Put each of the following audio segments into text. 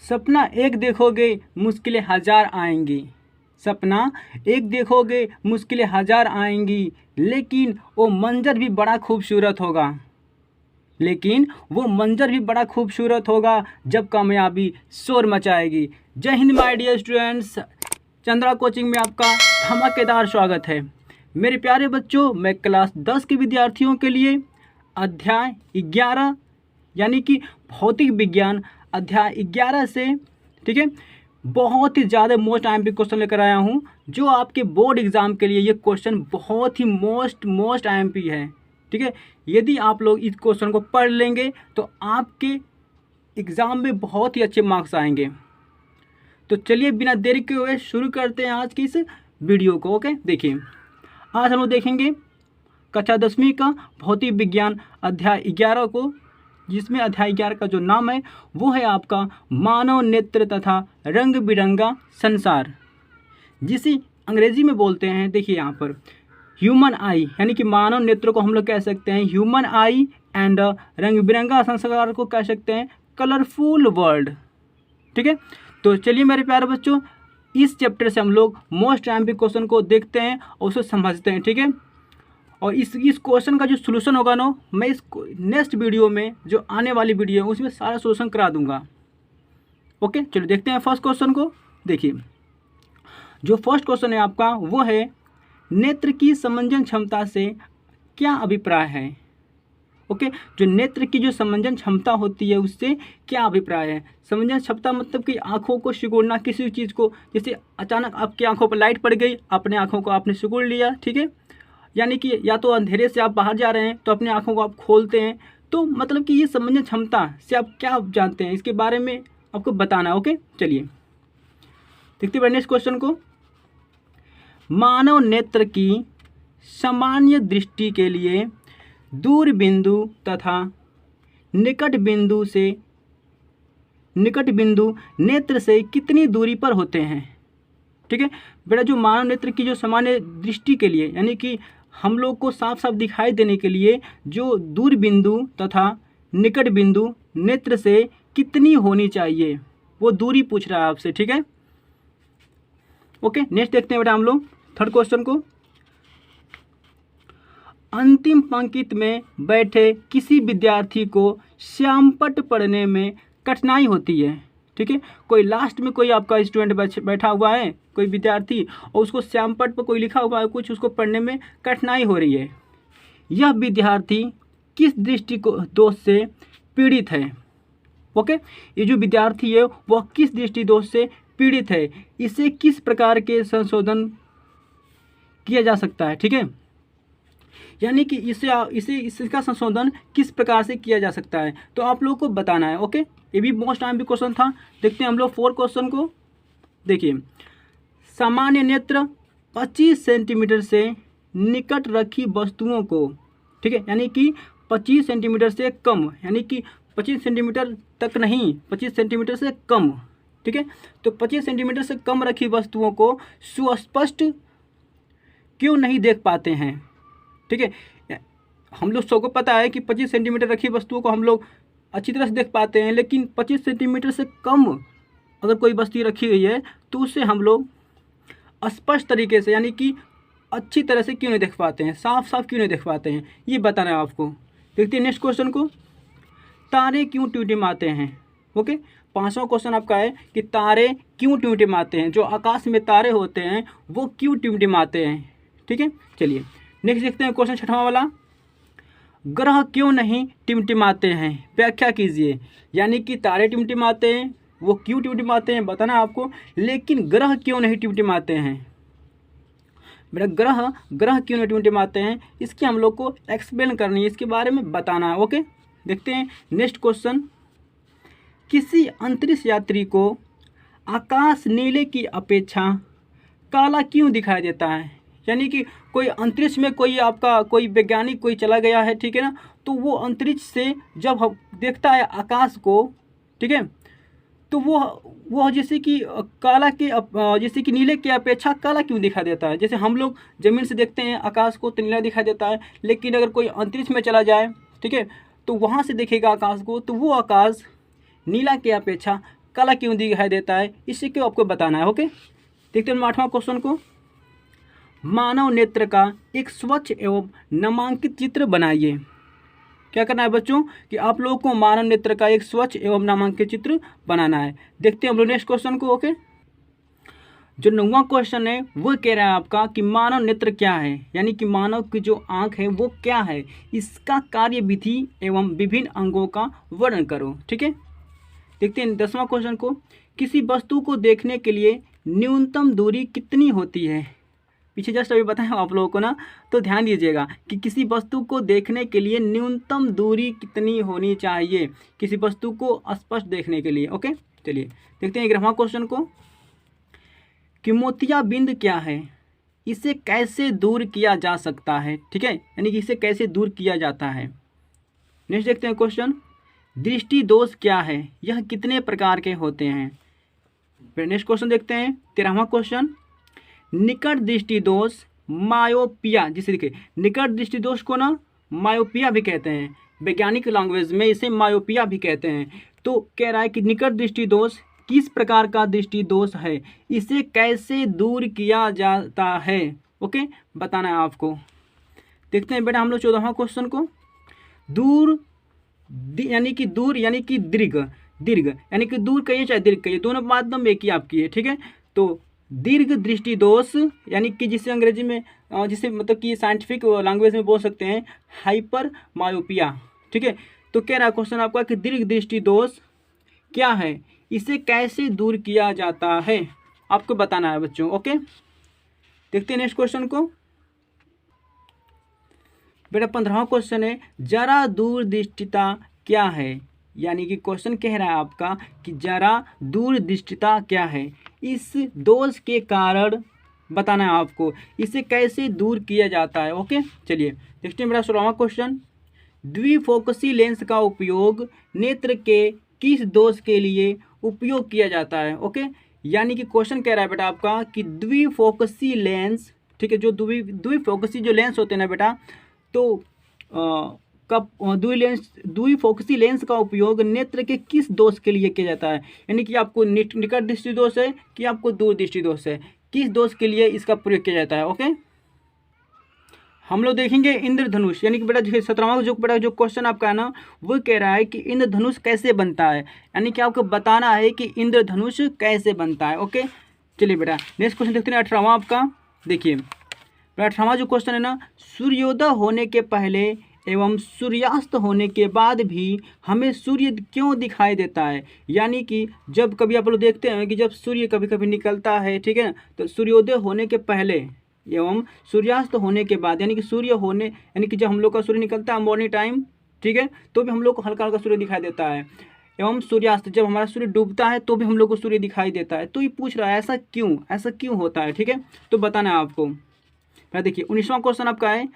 सपना एक देखोगे मुश्किलें हजार आएंगी। सपना एक देखोगे मुश्किलें हजार आएंगी, लेकिन वो मंजर भी बड़ा खूबसूरत होगा। लेकिन वो मंजर भी बड़ा खूबसूरत होगा जब कामयाबी शोर मचाएगी। जय हिंद my dear students, Chandra coaching में आपका धमाकेदार स्वागत है। मेरे प्यारे बच्चों, मैं क्लास 10 के विद्यार्थियों के लिए अध्याय 11 यानी कि भौतिक विज्ञान अध्याय 11 से, ठीक है, बहुत ही ज़्यादा मोस्ट आईएमपी क्वेश्चन लेकर आया हूँ। जो आपके बोर्ड एग्ज़ाम के लिए ये क्वेश्चन बहुत ही मोस्ट आईएमपी है। ठीक है, यदि आप लोग इस क्वेश्चन को पढ़ लेंगे तो आपके एग्ज़ाम में बहुत ही अच्छे मार्क्स आएंगे। तो चलिए बिना देरी के हुए शुरू करते हैं आज की इस वीडियो को। ओके, देखिए आज हम लोग देखेंगे कक्षा 10वीं का भौतिक विज्ञान अध्याय 11 को, जिसमें अध्याय 11 का जो नाम है वो है आपका मानव नेत्र तथा रंग बिरंगा संसार, जिसे अंग्रेजी में बोलते हैं, देखिए यहाँ पर ह्यूमन आई, यानी कि मानव नेत्र को हम लोग कह सकते हैं ह्यूमन आई, एंड रंग बिरंगा संसार को कह सकते हैं कलरफुल वर्ल्ड। ठीक है, तो चलिए मेरे प्यारे बच्चों, इस चैप्टर से हम लोग मोस्ट आईएमपी क्वेश्चन को देखते हैं और उसे समझते हैं। ठीक है, और इस क्वेश्चन का जो सोल्यूशन होगा ना, मैं इस नेक्स्ट वीडियो में जो आने वाली वीडियो है उसमें सारा सोल्यूशन करा दूंगा। ओके, चलो देखते हैं फर्स्ट क्वेश्चन को। देखिए जो फर्स्ट क्वेश्चन है आपका वो है नेत्र की समंजन क्षमता से क्या अभिप्राय है। ओके, जो नेत्र की जो समंजन क्षमता होती है उससे क्या अभिप्राय है। समंजन क्षमता मतलब कि आँखों को सिकुड़ना, किसी चीज़ को, जैसे अचानक आपकी आँखों पर लाइट पड़ गई, अपने आँखों को आपने सिकुड़ लिया। ठीक है, यानी कि या तो अंधेरे से आप बाहर जा रहे हैं तो अपनी आँखों को आप खोलते हैं, तो मतलब कि ये समंजन क्षमता से आप क्या जानते हैं, इसके बारे में आपको बताना है। ओके, चलिए देखते हैं नेक्स्ट क्वेश्चन को। मानव नेत्र की सामान्य दृष्टि के लिए दूर बिंदु तथा निकट बिंदु नेत्र से कितनी दूरी पर होते हैं। ठीक है बेटा, जो मानव नेत्र की जो सामान्य दृष्टि के लिए, यानी कि हम लोग को साफ साफ दिखाई देने के लिए जो दूर बिंदु तथा निकट बिंदु नेत्र से कितनी होनी चाहिए, वो दूरी पूछ रहा है आपसे। ठीक है, ओके, नेक्स्ट देखते हैं बेटा हम लोग थर्ड क्वेश्चन को। अंतिम पंक्ति में बैठे किसी विद्यार्थी को श्यामपट्ट पढ़ने में कठिनाई होती है। ठीक है, कोई लास्ट में कोई आपका स्टूडेंट बैठा हुआ है, कोई विद्यार्थी, और उसको श्यामपट्ट पर कोई लिखा हुआ है कुछ, उसको पढ़ने में कठिनाई हो रही है। यह विद्यार्थी किस दृष्टि को दोष से पीड़ित है। ओके, ये जो विद्यार्थी है वह किस दृष्टि दोष से पीड़ित है, इसे किस प्रकार के संशोधन किया जा सकता है। ठीक है, यानी कि इसका संशोधन किस प्रकार से किया जा सकता है, तो आप लोगों को बताना है। ओके, ये भी मोस्ट आईएमपी क्वेश्चन था। देखते हैं हम लोग 4 क्वेश्चन को। देखिए सामान्य नेत्र 25 सेंटीमीटर से निकट रखी वस्तुओं को, ठीक है, यानी कि 25 सेंटीमीटर से कम, यानी कि 25 सेंटीमीटर तक नहीं, 25 सेंटीमीटर से कम। ठीक है, तो 25 सेंटीमीटर से कम रखी वस्तुओं को सुस्पष्ट क्यों नहीं देख पाते हैं। ठीक है, हम लोग सबको पता है कि 25 सेंटीमीटर रखी वस्तुओं को हम लोग अच्छी तरह से देख पाते हैं, लेकिन 25 सेंटीमीटर से कम अगर कोई वस्तु रखी गई है तो उससे हम लोग स्पष्ट तरीके से, यानी कि अच्छी तरह से क्यों नहीं देख पाते हैं, साफ साफ क्यों नहीं देख पाते हैं, ये बताना है आपको। देखते हैं नेक्स्ट क्वेश्चन को। तारे क्यों टिमटिमाते हैं। ओके, 5वां क्वेश्चन आपका है कि तारे क्यों टिमटिमाते हैं, जो आकाश में तारे होते हैं वो क्यों टिमटिमाते हैं। ठीक है, चलिए नेक्स्ट देखते हैं क्वेश्चन 6वां वाला। ग्रह क्यों नहीं टिमटिमाते हैं, व्याख्या कीजिए। यानी कि तारे टिमटिमाते हैं, वो क्यों टिमटिमाते हैं बताना आपको, लेकिन ग्रह क्यों नहीं टिमटिमाते हैं। मेरा ग्रह क्यों नहीं टिमटिमाते हैं, इसकी हम लोग को एक्सप्लेन करनी है, इसके बारे में बताना है। ओके, देखते हैं नेक्स्ट क्वेश्चन। किसी अंतरिक्ष यात्री को आकाश नीले की अपेक्षा काला क्यों दिखाई देता है। यानी कि कोई अंतरिक्ष में कोई आपका कोई वैज्ञानिक कोई चला गया है, ठीक है ना, तो वो अंतरिक्ष से जब हम देखता है आकाश को, ठीक है, तो वो जैसे कि काला के जैसे कि नीले की अपेक्षा काला क्यों दिखाई देता है। जैसे हम लोग ज़मीन से देखते हैं आकाश को तो नीला दिखाई देता है, लेकिन अगर कोई अंतरिक्ष में चला जाए, ठीक है, तो वहाँ से देखेगा आकाश को तो वो आकाश नीला की अपेक्षा काला क्यों दिखाई देता है, इससे क्यों आपको बताना है। ओके, देखते हैं 8वां क्वेश्चन को। मानव नेत्र का एक स्वच्छ एवं नामांकित चित्र बनाइए। क्या करना है बच्चों कि आप लोगों को मानव नेत्र का एक स्वच्छ एवं नामांकित चित्र बनाना है। देखते हैं हम लोग नेक्स्ट क्वेश्चन को। ओके, जो 9वां क्वेश्चन है वो कह रहा है आपका कि मानव नेत्र क्या है, यानी कि मानव की जो आँख है वो क्या है, इसका कार्य विधि एवं विभिन्न अंगों का वर्णन करो। ठीक है, देखते हैं 10वां क्वेश्चन को। किसी वस्तु को देखने के लिए न्यूनतम दूरी कितनी होती है। पीछे जस्ट अभी बताया आप लोगों को ना, तो ध्यान दीजिएगा कि किसी वस्तु को देखने के लिए न्यूनतम दूरी कितनी होनी चाहिए, किसी वस्तु को स्पष्ट देखने के लिए। ओके, चलिए देखते हैं 11वां क्वेश्चन को कि मोतियाबिंद क्या है, इसे कैसे दूर किया जा सकता है। ठीक है, यानी कि इसे कैसे दूर किया जाता है। नेक्स्ट देखते हैं क्वेश्चन, दृष्टि दोष क्या है, यह कितने प्रकार के होते हैं। फिर नेक्स्ट क्वेश्चन देखते हैं 13वां क्वेश्चन, निकट दृष्टि दोष मायोपिया, जिसे देखिए निकट दृष्टि दोष को ना मायोपिया भी कहते हैं, वैज्ञानिक लैंग्वेज में इसे मायोपिया भी कहते हैं। तो कह रहा है कि निकट दृष्टि दोष किस प्रकार का दृष्टि दोष है, इसे कैसे दूर किया जाता है। ओके, बताना है आपको। देखते हैं बेटा हम लोग 14वां क्वेश्चन को। दूर यानी कि दूर यानी कि दीर्घ, दीर्घ यानी कि दूर कहिए चाहे दीर्घ कहिए, दोनों बात एकदम एक ही आपकी है। ठीक है, तो दीर्घ दृष्टि दोष यानी कि जिसे अंग्रेजी में जिसे मतलब कि साइंटिफिक लैंग्वेज में बोल सकते हैं हाइपर मायोपिया। ठीक है, तो कह रहा है क्वेश्चन आपका कि दीर्घ दृष्टि दोष क्या है, इसे कैसे दूर किया जाता है, आपको बताना है बच्चों। ओके, देखते हैं नेक्स्ट क्वेश्चन को। बेटा 15वां क्वेश्चन है, जरा दूरदृष्टिता क्या है, यानी कि क्वेश्चन कह रहा है आपका कि जरा दूरदृष्टिता क्या है, इस दोष के कारण बताना है आपको, इसे कैसे दूर किया जाता है। ओके, चलिए देखते हैं मेरा 16वां क्वेश्चन, द्विफोकसी लेंस का उपयोग नेत्र के किस दोष के लिए उपयोग किया जाता है। ओके, यानी कि क्वेश्चन कह रहा है बेटा आपका कि द्विफोकसी लेंस, ठीक है, जो द्विफोकसी जो लेंस होते हैं ना बेटा, तो द्विफोकसी लेंस का उपयोग नेत्र के किस दोष के लिए किया जाता है, यानी कि आपको निकट दृष्टि दोष है कि आपको दूर दृष्टि दोष है, किस दोष के लिए इसका प्रयोग किया जाता है। ओके, हम लोग देखेंगे इंद्रधनुष, यानी कि बेटा 17वां जो क्वेश्चन आपका है ना वो कह रहा है कि इंद्रधनुष कैसे बनता है, यानी कि आपको बताना है कि इंद्रधनुष कैसे बनता है। ओके, चलिए बेटा नेक्स्ट क्वेश्चन देखते हैं 18वां आपका। देखिए 18वां जो क्वेश्चन है ना, सूर्योदय होने के पहले एवं सूर्यास्त होने के बाद भी हमें सूर्य क्यों दिखाई देता है, यानी कि जब कभी आप लोग देखते हैं कि जब सूर्य कभी कभी निकलता है, ठीक है, तो सूर्योदय होने के पहले एवं सूर्यास्त होने के बाद, यानी कि सूर्य होने यानी कि जब हम लोग का सूर्य निकलता है मॉर्निंग टाइम, ठीक है, तो भी हम लोग को हल्का हल्का सूर्य दिखाई देता है, एवं सूर्यास्त जब हमारा सूर्य डूबता है तो भी हम लोग को सूर्य दिखाई देता है। तो ये पूछ रहा है ऐसा क्यों होता है। ठीक है, तो बताना है आपको। देखिए 19वां क्वेश्चन आपका है,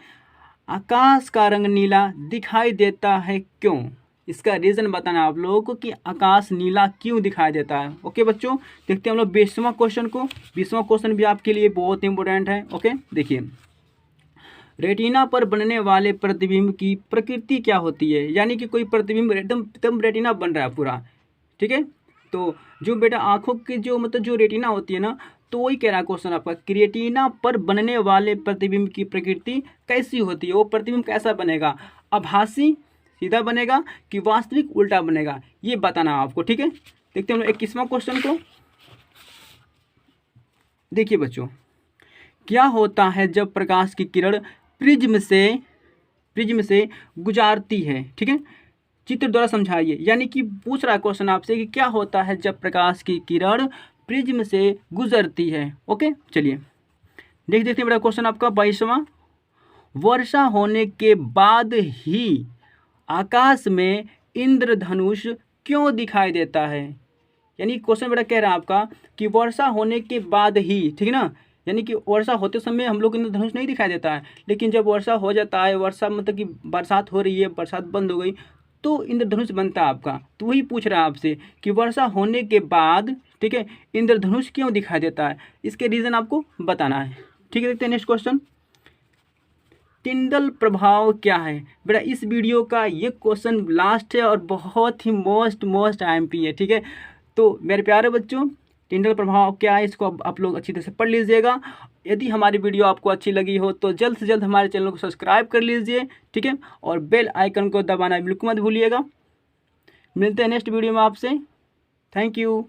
आकाश का रंग नीला दिखाई देता है क्यों, इसका रीज़न बताना है आप लोगों को कि आकाश नीला क्यों दिखाई देता है। ओके बच्चों, देखते हैं हम लोग 20वां क्वेश्चन को। 20वां क्वेश्चन भी आपके लिए बहुत इंपॉर्टेंट है। ओके, देखिए रेटिना पर बनने वाले प्रतिबिंब की प्रकृति क्या होती है, यानी कि कोई प्रतिबिंब एकदम रेटिना बन रहा है पूरा, ठीक है, तो जो बेटा आँखों की जो मतलब जो रेटिना होती है ना, तो वही कह रहा है क्वेश्चन आपका कि रेटिना पर बनने वाले प्रतिबिंब की प्रकृति कैसी होती है, वो प्रतिबिंब कैसा बनेगा, आभासी सीधा बनेगा कि वास्तविक उल्टा बनेगा, ये बताना आपको। ठीक है, देखते हैं हम लोग 21वां क्वेश्चन को। देखिए बच्चों, क्या होता है जब प्रकाश की किरण प्रिज्म से गुजारती है। ठीक है, चित्र द्वारा समझाइए, यानी कि पूछ रहा है क्वेश्चन आपसे कि क्या होता है जब प्रकाश की किरण प्रिज्म से गुजरती है। ओके, चलिए देखते हैं बड़ा क्वेश्चन आपका 22वां, वर्षा होने के बाद ही आकाश में इंद्रधनुष क्यों दिखाई देता है, यानी क्वेश्चन बेटा कह रहा है आपका कि वर्षा होने के बाद ही, ठीक है ना, यानी कि वर्षा होते समय हम लोग इंद्रधनुष नहीं दिखाई देता है, लेकिन जब वर्षा हो जाता है, वर्षा मतलब कि बरसात हो रही है, बरसात बंद हो गई, तो इंद्रधनुष बनता है आपका। तो वही पूछ रहा है आपसे कि वर्षा होने के बाद, ठीक है, इंद्रधनुष क्यों दिखाई देता है, इसके रीज़न आपको बताना है। ठीक है, देखते हैं नेक्स्ट क्वेश्चन, टिंडल प्रभाव क्या है। बेटा इस वीडियो का ये क्वेश्चन लास्ट है और बहुत ही मोस्ट IMP है। ठीक है, तो मेरे प्यारे बच्चों, टिंडल प्रभाव क्या है इसको आप लोग अच्छी तरह से पढ़ लीजिएगा। यदि हमारी वीडियो आपको अच्छी लगी हो तो जल्द से जल्द हमारे चैनल को सब्सक्राइब कर लीजिए, ठीक है, और बेल आइकन को दबाना बिल्कुल मत भूलिएगा। मिलते हैं नेक्स्ट वीडियो में आपसे। Thank you.